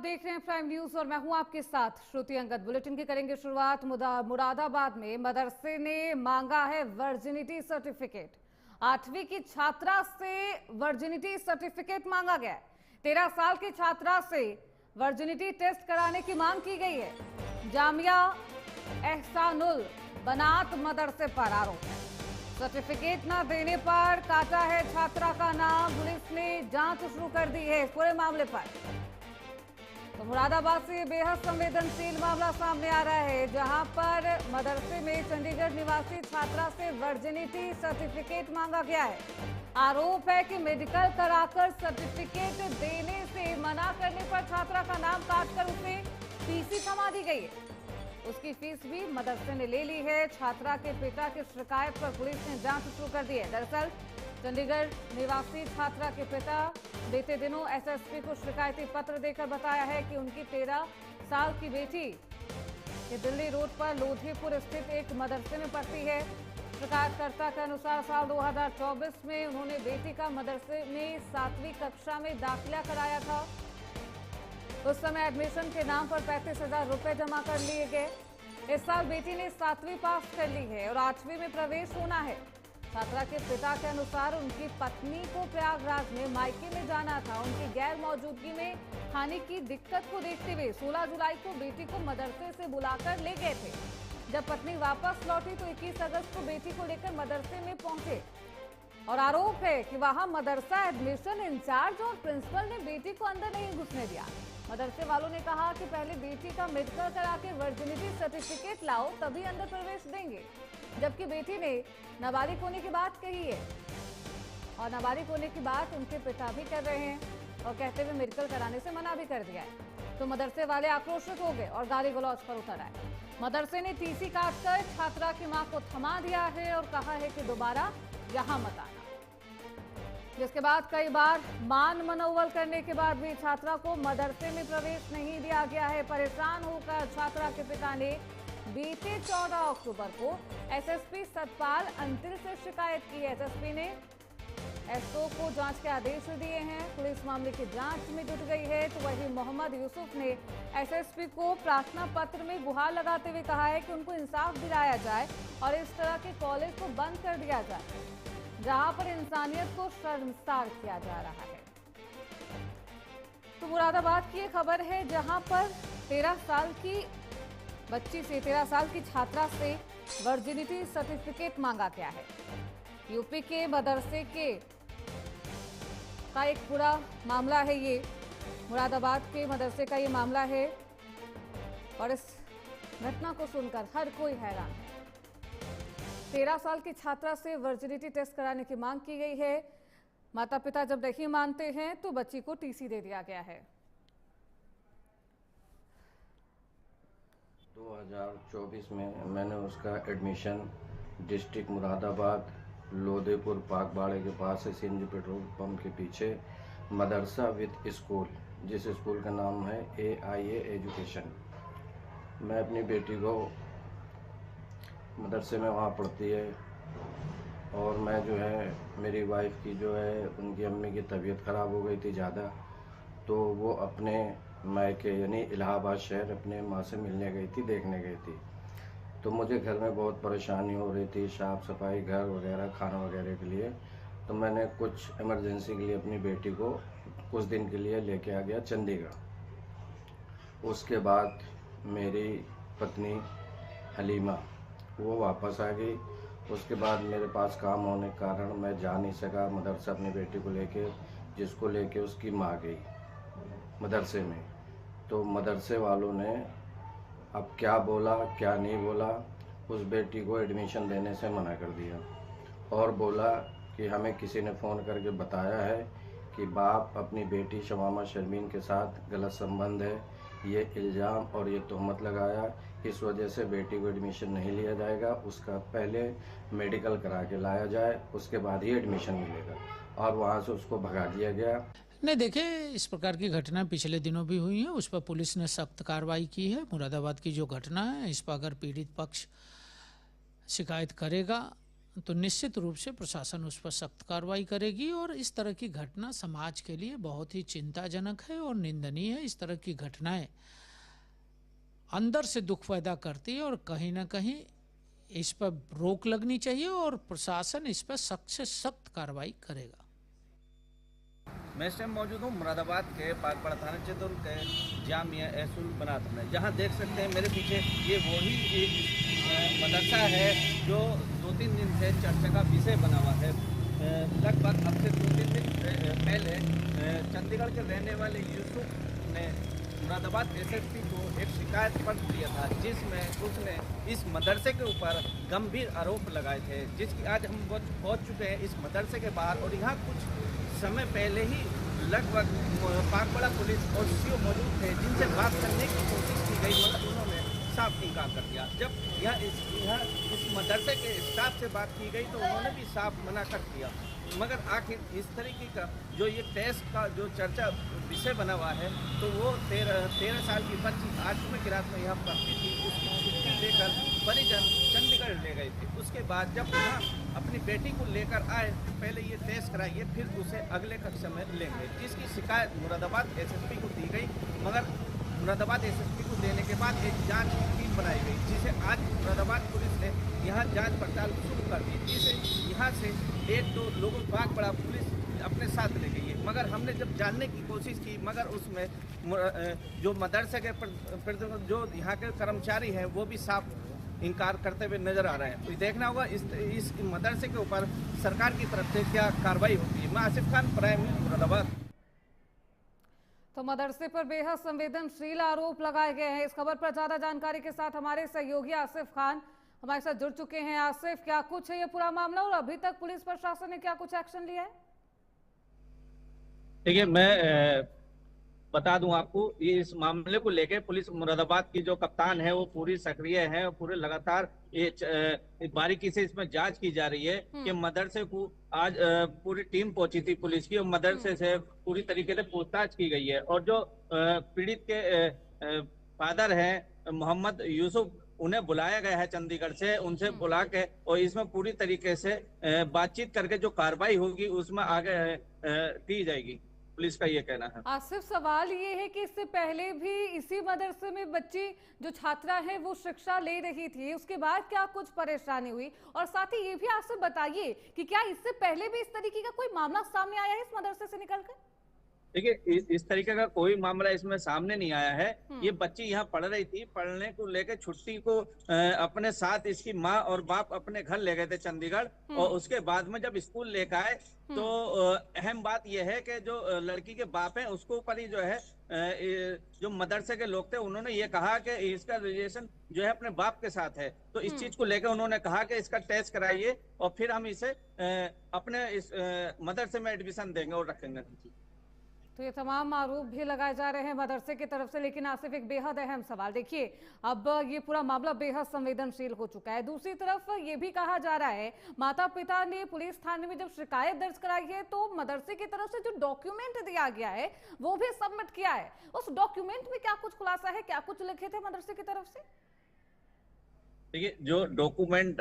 देख रहे हैं प्राइम न्यूज और मैं हूं आपके साथ श्रुति अंगद। बुलेटिन की करेंगे शुरुआत। मुरादाबाद में मदरसे ने मांगा है वर्जिनिटी सर्टिफिकेट। 8वीं की छात्रा से वर्जिनिटी सर्टिफिकेट मांगा गया है। 13 साल की छात्रा से वर्जिनिटी टेस्ट कराने की मांग की गई है। जामिया एहसानुल बनात मदरसे पर आरोप है। सर्टिफिकेट न देने पर काटा है छात्रा का नाम। पुलिस ने जांच शुरू कर दी है इस पूरे मामले पर। तो मुरादाबाद से बेहद संवेदनशील मामला सामने आ रहा है, जहां पर मदरसे में चंडीगढ़ निवासी छात्रा से वर्जिनिटी सर्टिफिकेट मांगा गया है। आरोप है कि मेडिकल कराकर सर्टिफिकेट देने से मना करने पर छात्रा का नाम काटकर उसे फीस थमा दी गई है। उसकी फीस भी मदरसे ने ले ली है। छात्रा के पिता की शिकायत पर पुलिस ने जांच शुरू कर दी है। दरअसल चंडीगढ़ निवासी छात्रा के पिता बीते दिनों एसएसपी को शिकायती पत्र देकर बताया है कि उनकी 13 साल की बेटी ये दिल्ली रोड पर लोधीपुर स्थित एक मदरसे में पढ़ती है। शिकायतकर्ता के अनुसार साल 2024 में उन्होंने बेटी का मदरसे में 7वीं कक्षा में दाखिला कराया था। उस समय एडमिशन के नाम पर 35,000 रुपए जमा कर लिए गए। इस साल बेटी ने 7वीं पास कर ली है और 8वीं में प्रवेश होना है। छात्रा के पिता के अनुसार उनकी पत्नी को प्रयागराज में मायके में जाना था। उनकी गैर मौजूदगी में खाने की दिक्कत को देखते हुए 16 जुलाई को बेटी को मदरसे से बुलाकर ले गए थे। जब पत्नी वापस लौटी तो 21 अगस्त को बेटी को लेकर मदरसे में पहुंचे और आरोप है कि वहां मदरसा एडमिशन इंचार्ज और प्रिंसिपल ने बेटी को अंदर नहीं घुसने दिया। मदरसे वालों ने कहा कि पहले बेटी का मेडिकल करा के वर्जिनिटी सर्टिफिकेट लाओ तभी अंदर प्रवेश देंगे, जबकि बेटी ने नाबालिग होने की बात कही है और नाबालिग होने की बात उनके पिता भी कर रहे हैं और कहते हुए मेडिकल कराने से मना भी कर दिया है। तो मदरसे वाले आक्रोशित हो गए और गाली गलौज पर उतर आए। मदरसे ने टीसी काटकर छात्रा की मां को थमा दिया है और कहा है कि दोबारा यहां मत आना। जिसके बाद कई बार मान मनोवल करने के बाद भी छात्रा को मदरसे में प्रवेश नहीं दिया गया है। परेशान होकर छात्रा के पिता ने बीते 14 अक्टूबर को एसएसपी सतपाल अंतिल से शिकायत की। एसएसपी ने एसओ को जांच के आदेश दिए हैं। पुलिस मामले की जांच में जुट गई है। तो वही मोहम्मद यूसुफ ने एसएसपी को प्रार्थना पत्र में गुहार लगाते हुए कहा है कि उनको इंसाफ दिलाया जाए और इस तरह के कॉलेज को बंद कर दिया जाए जहां पर इंसानियत को शर्मसार किया जा रहा है। तो मुरादाबाद की एक खबर है, जहां पर 13 साल की बच्ची से 13 साल की छात्रा से वर्जिनिटी सर्टिफिकेट मांगा गया है। यूपी के मदरसे का एक पूरा मामला है। ये मुरादाबाद के मदरसे का ये मामला है और इस घटना को सुनकर हर कोई हैरान है। 13 साल की छात्रा से वर्जिनिटी टेस्ट कराने की मांग की गई है। माता पिता जब नहीं मानते हैं तो बच्ची को टीसी दे दिया गया है। 2024 में मैंने उसका एडमिशन डिस्ट्रिक्ट मुरादाबाद लोधीपुर पाकबाड़े के पास है, सीएनजी पेट्रोल पंप के पीछे मदरसा विद स्कूल, जिस स्कूल का नाम है AIA एजुकेशन। मैं अपनी बेटी को मदरसे में वहाँ पढ़ती है और मैं जो है मेरी वाइफ की जो है उनकी अम्मी की तबीयत ख़राब हो गई थी ज़्यादा, तो वो अपने मायके यानी इलाहाबाद शहर अपने माँ से मिलने गई थी, देखने गई थी। तो मुझे घर में बहुत परेशानी हो रही थी, साफ़ सफाई घर वगैरह खाना वगैरह के लिए। तो मैंने कुछ इमरजेंसी के लिए अपनी बेटी को कुछ दिन के लिए लेके आ गया चंडीगढ़। उसके बाद मेरी पत्नी हलीमा वो वापस आ गई। उसके बाद मेरे पास काम होने के कारण मैं जा नहीं सका मदरसा अपनी बेटी को लेके, जिसको लेके उसकी माँ गई मदरसे में। तो मदरसे वालों ने अब क्या बोला क्या नहीं बोला, उस बेटी को एडमिशन देने से मना कर दिया और बोला कि हमें किसी ने फ़ोन करके बताया है कि बाप अपनी बेटी शमामा शर्मीन के साथ गलत संबंध है, ये इल्ज़ाम और ये तहमत लगाया, इस वजह से बेटी को एडमिशन नहीं लिया जाएगा। उसका पहले मेडिकल करा के लाया जाए, उसके बाद ही एडमिशन मिलेगा और वहाँ से उसको भगा दिया गया। नहीं, देखिए इस प्रकार की घटना पिछले दिनों भी हुई है, उस पर पुलिस ने सख्त कार्रवाई की है। मुरादाबाद की जो घटना है इस पर अगर पीड़ित पक्ष शिकायत करेगा तो निश्चित रूप से प्रशासन उस पर सख्त कार्रवाई करेगी। और इस तरह की घटना समाज के लिए बहुत ही चिंताजनक है और निंदनीय है। इस तरह की घटनाएं अंदर से दुख पैदा करती है और कहीं ना कहीं इस पर रोक लगनी चाहिए और प्रशासन इस पर सख्त से सख्त कार्रवाई करेगा। मैं इस टाइम मौजूद हूँ मुरादाबाद के पाकपड़ा थाना क्षेत्र के जामिया एसुल बनात में, जहाँ देख सकते हैं मेरे पीछे ये वही एक मदरसा है जो 2-3 दिन से चर्चा का विषय बना हुआ है। लगभग अब से 2-3 दिन पहले चंडीगढ़ के रहने वाले यूसुफ ने मुरादाबाद एसएसपी को एक शिकायत पत्र दिया था, जिसमें उसने इस मदरसे के ऊपर गंभीर आरोप लगाए थे, जिसकी आज हम पहुँच चुके हैं इस मदरसे के बाहर। और यहाँ कुछ समय पहले ही लगभग पाकपड़ा पुलिस और सीओ मौजूद थे, जिनसे बात करने की कोशिश की गई, मगर उन्होंने साफ इनकार कर दिया। जब यहाँ इस मदरसे के स्टाफ से बात की गई तो उन्होंने भी साफ मना कर दिया। मगर आखिर इस तरीके का जो ये टेस्ट का जो चर्चा विषय बना हुआ है, तो वो 13 साल की बच्ची 8वीं क्लास में यहाँ पढ़ती थी, उसकी छुट्टी लेकर परिजन चंडीगढ़ ले गए थे। उसके बाद जब यहाँ अपनी बेटी को लेकर आए तो पहले ये टेस्ट कराइए, फिर उसे अगले कक्षा में लेंगे, जिसकी शिकायत मुरादाबाद एसएसपी को दी गई। मगर मुरादाबाद एसएसपी को देने के बाद एक जांच टीम बनाई गई, जिसे आज मुरादाबाद पुलिस ने यहाँ जांच पड़ताल शुरू कर दी, जिसे यहाँ से 1-2 लोगों को पाकपड़ा पुलिस अपने साथ ले गई है। मगर हमने जब जानने की कोशिश की, मगर उसमें जो मदरसे के जो यहाँ के कर्मचारी हैं वो भी साफ इनकार करते हुए नजर आ रहे हैं। तो देखना होगा इस मदरसे के ऊपर सरकार की तरफ से क्या कार्रवाई होती है। मैं आसिफ खान, प्राइम न्यूज़, मुरादाबाद। तो मदरसे पर बेहद संवेदनशील आरोप लगाए गए हैं। इस खबर पर ज्यादा जानकारी के साथ हमारे सहयोगी आसिफ खान हमारे साथ जुड़ चुके हैं। आसिफ, क्या कुछ है ये पूरा मामला और अभी तक पुलिस प्रशासन ने क्या कुछ एक्शन लिया है? देखिए, मैं बता दूं आपको, ये इस मामले को लेकर पुलिस मुरादाबाद की जो कप्तान है वो पूरी सक्रिय है और पूरे लगातार ये बारीकी से इसमें जांच की जा रही है कि मदरसे को आज पूरी टीम पहुंची थी पुलिस की और मदरसे से पूरी तरीके से पूछताछ की गई है। और जो पीड़ित के फादर हैं मोहम्मद यूसुफ, उन्हें बुलाया गया है चंडीगढ़ से, उनसे बुला के और इसमें पूरी तरीके से बातचीत करके जो कार्रवाई होगी उसमें आगे की जाएगी, पुलिस का ये कहना है। आसिफ, सवाल ये है कि इससे पहले भी इसी मदरसे में बच्ची जो छात्रा है वो शिक्षा ले रही थी, उसके बाद क्या कुछ परेशानी हुई? और साथ ही ये भी आसिफ बताइए कि क्या इससे पहले भी इस तरीके का कोई मामला सामने आया है इस मदरसे से निकलकर? देखिए, इस तरीके का कोई मामला इसमें सामने नहीं आया है। ये बच्ची यहाँ पढ़ रही थी, पढ़ने को लेकर छुट्टी को अपने साथ इसकी माँ और बाप अपने घर ले गए थे चंडीगढ़। और उसके बाद में जब स्कूल लेकर आए तो अहम बात यह है कि जो लड़की के बाप है उसको ऊपर ही जो है जो मदरसे के लोग थे उन्होंने ये कहा कि इसका रिलेशन जो है अपने बाप के साथ है। तो इस चीज को लेकर उन्होंने कहा कि इसका टेस्ट कराइए और फिर हम इसे अपने इस मदरसे में एडमिशन देंगे और रखेंगे। तो ये तमाम आरोप भी लगाए जा रहे हैं मदरसे की तरफ से। लेकिन आसिफ, एक बेहद अहम सवाल, देखिए अब ये पूरा मामला बेहद संवेदनशील हो चुका है। दूसरी तरफ ये भी कहा जा रहा है, माता पिता ने पुलिस थाने में जब शिकायत दर्ज कराई है तो मदरसे की तरफ से जो डॉक्यूमेंट दिया गया है वो भी सबमिट किया है। उस डॉक्यूमेंट में क्या कुछ खुलासा है, क्या कुछ लिखे थे मदरसे की तरफ से? देखिए, जो डॉक्यूमेंट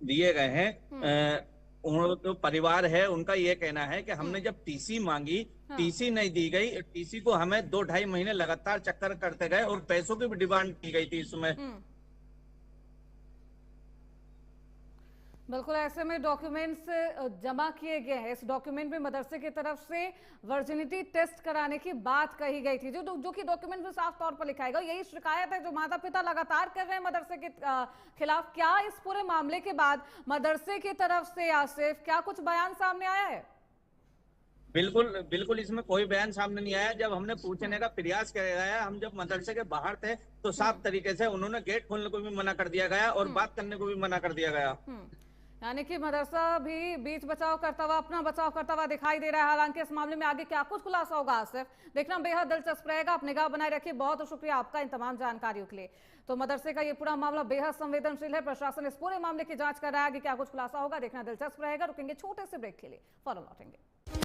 दिए गए हैं जो परिवार है उनका ये कहना है कि हमने जब टीसी मांगी, टीसी नहीं दी गई। टीसी को हमें 2-2.5 महीने लगातार चक्कर करते गए और पैसों की भी डिमांड की गई थी इसमें। बिल्कुल, ऐसे में डॉक्यूमेंट्स जमा किए गए हैं। इस डॉक्यूमेंट में मदरसे की तरफ से वर्जिनिटी टेस्ट कराने की बात कही गई थी, जो कि डॉक्यूमेंट में साफ तौर पर लिखा है। यही शिकायत है जो माता पिता लगातार कर रहे हैं मदरसे के खिलाफ। क्या इस पूरे मामले के बाद मदरसे की तरफ से आसिफ क्या कुछ बयान सामने आया है? बिल्कुल इसमें कोई बयान सामने नहीं आया। जब हमने पूछने का प्रयास किया गया, हम जब मदरसे के बाहर थे तो साफ तरीके से उन्होंने गेट खोलने को भी मना कर दिया गया और बात करने को भी मना कर दिया गया। यानी कि मदरसा भी बीच बचाव करता हुआ, अपना बचाव करता हुआ दिखाई दे रहा है। हालांकि इस मामले में आगे क्या कुछ खुलासा होगा आसिफ, देखना बेहद दिलचस्प रहेगा। आप निगाह बनाए रखिए। बहुत शुक्रिया आपका इन तमाम जानकारियों के लिए। तो मदरसे का ये पूरा मामला बेहद संवेदनशील है। प्रशासन इस पूरे मामले की जांच कर रहा है। आगे क्या कुछ खुलासा होगा देखना दिलचस्प रहेगा। रुकेंगे छोटे से ब्रेक के लिए, फौरन लौटेंगे।